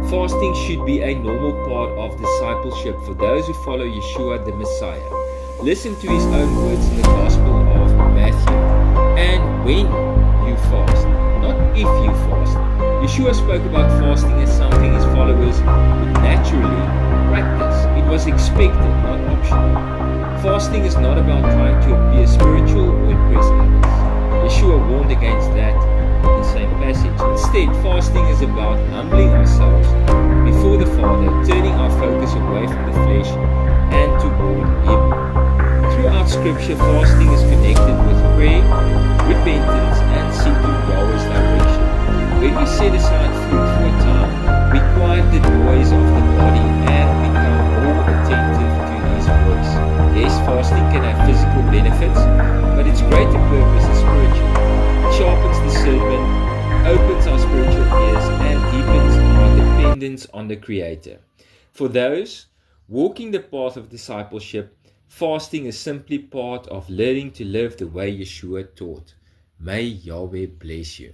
Fasting should be a normal part of discipleship for those who follow Yeshua the Messiah. Listen to his own words in the Gospel of Matthew. And when you fast, not if you fast. Yeshua spoke about fasting as something his followers would naturally practice. It was expected, not optional. Fasting is not about trying to appear spiritual or impress others. Yeshua warned against that in the same passage. Instead, fasting is about humbling ourselves before the Father, turning our focus away from the flesh and toward Him. Throughout Scripture, fasting is connected with prayer, repentance, and seeking Yahweh's direction. When we set aside food for a time, we quiet the noise of the body and become more attentive to His voice. Yes, fasting can have physical benefits, but its greater purpose is spiritual. It sharpens discernment, opens our spiritual ears, and deepens our dependence on the Creator. For those walking the path of discipleship, fasting is simply part of learning to live the way Yeshua taught. May Yahweh bless you.